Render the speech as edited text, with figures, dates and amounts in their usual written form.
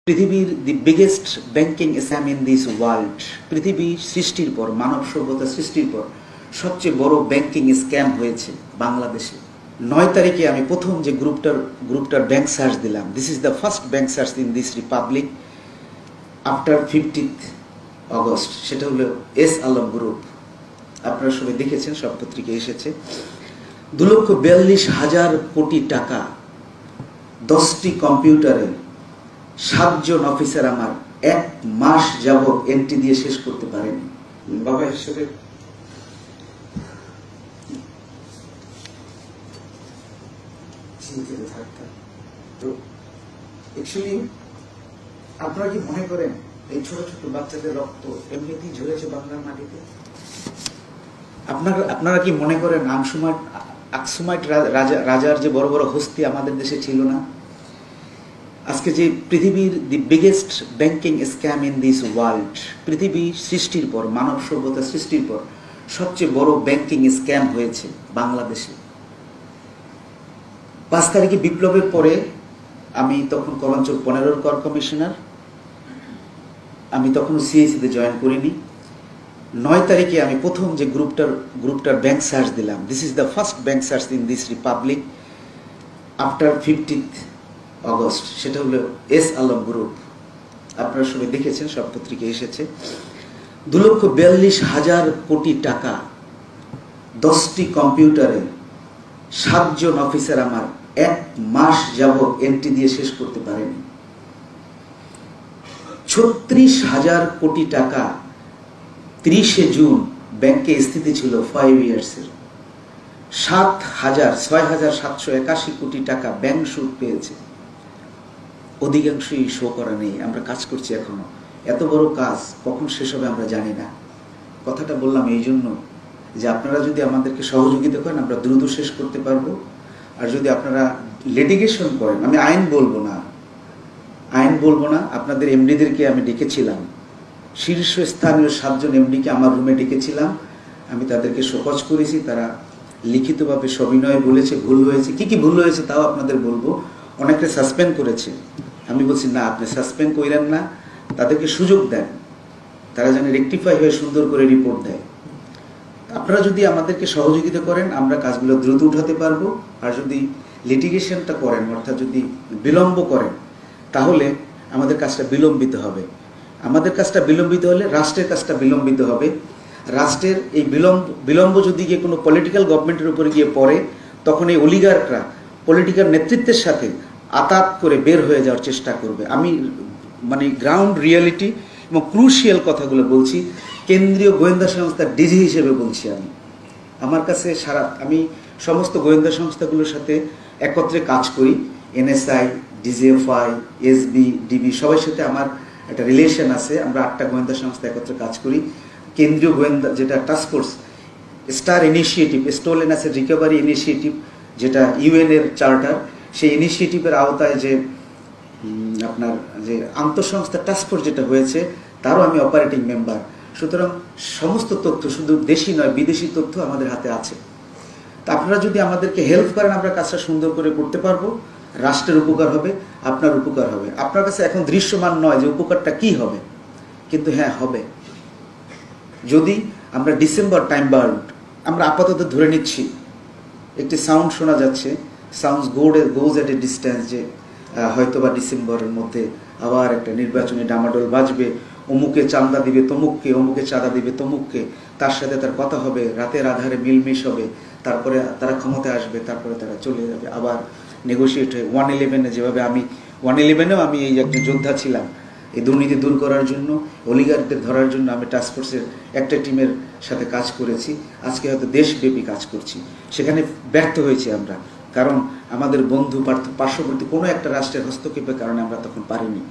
পৃথিবীর দি biggest banking scam in this world. পৃথিবী সৃষ্টির পর, মানব সভ্যতা সৃষ্টির পর সবচেয়ে বড় ব্যাংকিং স্ক্যাম হয়েছে বাংলাদেশে। 9 তারিখে আমি প্রথম যে গ্রুপটার ব্যাংক সার্চ দিলাম। This is the first bank search in this Republic after 15th August. সেটা হলো এস আলম গ্রুপ। আপনারা সবাই দেখেছেন, সব পত্রিকায় এসেছে। 2,42,000 কোটি টাকা 10টি কম্পিউটারে 7 জন অফিসার আমার 1 মাস যাবত এন্ট্রি দিয়ে শেষ করতে পারেনি। বাবা হিসেবে চিন্তিত থাকতাম। তো অ্যাকচুয়ালি আপনারা কি মনে করেন এই ছোট ছোট বাচ্চাদের রক্ত এমনিতেই ঝরেছে বাংলার মাটিতে? আপনারা কি মনে করেন আকসুমাইট রাজার যে বড় বড় হস্তি আমাদের দেশে ছিল না? আজকে যে পৃথিবীর দি biggest banking scam in this world, পৃথিবী সৃষ্টির পর, মানব সভ্যতা সৃষ্টির পর সবচেয়ে বড় ব্যাংকিং স্ক্যাম হয়েছে বাংলাদেশে। 5 তারিখে বিপ্লবের পরে আমি তখন কলাঞ্চল 15 কর কমিশনার, আমি তখনও সিএসিতে জয়েন করিনি। 9 তারিখে আমি প্রথম যে গ্রুপটার ব্যাংক সার্চ দিলাম। This is the first bank search in this Republic after 15th August. সেটা হলো এস আলম গ্রুপ। আপনারা সবাই দেখেছেন, সব পত্রিকায় এসেছে। 2,42,000 কোটি টাকা 10টি কম্পিউটারে 7 জন অফিসার আমার 1 মাস যাবত এন্ট্রি দিয়ে শেষ করতে পারেনি। 36,000 কোটি টাকা 30শে জুন ব্যাংকে স্থিতি ছিল 5 ইয়ার্সের। 6,781 কোটি টাকা ব্যাংক সুদ পেয়েছে। অধিকাংশই শো করা নেই। আমরা কাজ করছি এখনো। এত বড় কাজ কখন শেষ হবে আমরা জানি না। কথাটা বললাম এই জন্য যে আপনারা যদি আমাদেরকে সহযোগিতা করেন আমরা দ্রুত শেষ করতে পারবো। আর যদি আপনারা লিটিগেশন করেন, আমি আইন বলবো না, আপনাদের এমডিদেরকে আমি ডেকেছিলাম, শীর্ষস্থানীয় 7 জন এমডিকে আমার রুমে ডেকেছিলাম। আমি তাদেরকে শোকজ করেছি। তারা লিখিতভাবে সবিনয়ে বলেছে ভুল হয়েছে। কি কি ভুল হয়েছে তাও আপনাদের বলবো। অনেকে সাসপেন্ড করেছে। আমি বলছি না, আপনি সাসপেন্ড করেন না, তাদেরকে সুযোগ দেন, তারা যেন রেকটিফাই হয়ে সুন্দর করে রিপোর্ট দেয়। আপনারা যদি আমাদেরকে সহযোগিতা করেন আমরা কাজগুলো দ্রুত উঠাতে পারবো। আর যদি লিটিগেশনটা করেন, অর্থাৎ যদি বিলম্ব করেন, তাহলে আমাদের কাজটা বিলম্বিত হবে। আমাদের কাজটা বিলম্বিত হলে রাষ্ট্রের কাজটা বিলম্বিত হবে। রাষ্ট্রের এই বিলম্ব যদি গিয়ে কোনো পলিটিক্যাল গভর্নমেন্টের উপরে গিয়ে পড়ে, তখন এই অলিগাররা পলিটিক্যাল নেতৃত্বের সাথে আতাত করে বের হয়ে যাওয়ার চেষ্টা করবে। আমি গ্রাউন্ড রিয়ালিটি এবং ক্রুশিয়াল কথাগুলো বলছি। কেন্দ্রীয় গোয়েন্দা সংস্থার ডিজি হিসেবে বলছি। আমার কাছে আমি সমস্ত গোয়েন্দা সংস্থাগুলোর সাথে একত্রে কাজ করি। এনএসআই, ডিজিএফআই, এসবি, ডিবি সবার সাথে আমার একটা রিলেশন আছে। আমরা 8টা গোয়েন্দা সংস্থা একত্রে কাজ করি। কেন্দ্রীয় গোয়েন্দা যেটা task force star initiative, stolen asset recovery initiative, যেটা ইউএন এর চার্টার, সেই ইনিশিয়েটিভের আওতায় যে আপনার যে আন্তঃসংস্থা টাস্কফোর্স যেটা হয়েছে, তারও আমি অপারেটিং মেম্বার। সুতরাং সমস্ত তথ্য, শুধু দেশি নয় বিদেশি তথ্য আমাদের হাতে আছে। তা আপনারা যদি আমাদেরকে হেল্প করেন আমরা কাজটা সুন্দর করে করতে পারবো। রাষ্ট্রের উপকার হবে, আপনার উপকার হবে। আপনার কাছে এখন দৃশ্যমান নয় যে উপকারটা কি হবে, কিন্তু হ্যাঁ হবে। যদি আমরা ডিসেম্বর টাইম বাউন্ড, আমরা আপাতত ধরে নিচ্ছি একটি সাউন্ড শোনা যাচ্ছে, sounds goes at a distance, যে হয়তোবা ডিসেম্বরের মধ্যে আবার একটা নির্বাচনী ডামাডোল বাজবে। অমুকে চাঁদা দিবে তমুককে, অমুকে চাঁদা দিবে তমুককে, তার সাথে তার কথা হবে, রাতের আধারে মিলমিশ হবে, তারপরে তারা ক্ষমতায় আসবে, তারপরে তারা চলে যাবে, আবার নেগোসিয়েট হয়ে 111-এ যেভাবে 111-এও আমি এই একজন যোদ্ধা ছিলাম। এই দুর্নীতি দূর করার জন্য, অলিগারদের ধরার জন্য আমি টাস্কফোর্সের একটা টিমের সাথে কাজ করেছি। আজকে হয়তো দেশব্যাপী কাজ করছি। সেখানে ব্যর্থ হয়েছি আমরা, কারণ আমাদের বন্ধু পার্শ্ববর্তী কোনো একটা রাষ্ট্রের হস্তক্ষেপের কারণে আমরা তখন পারিনি।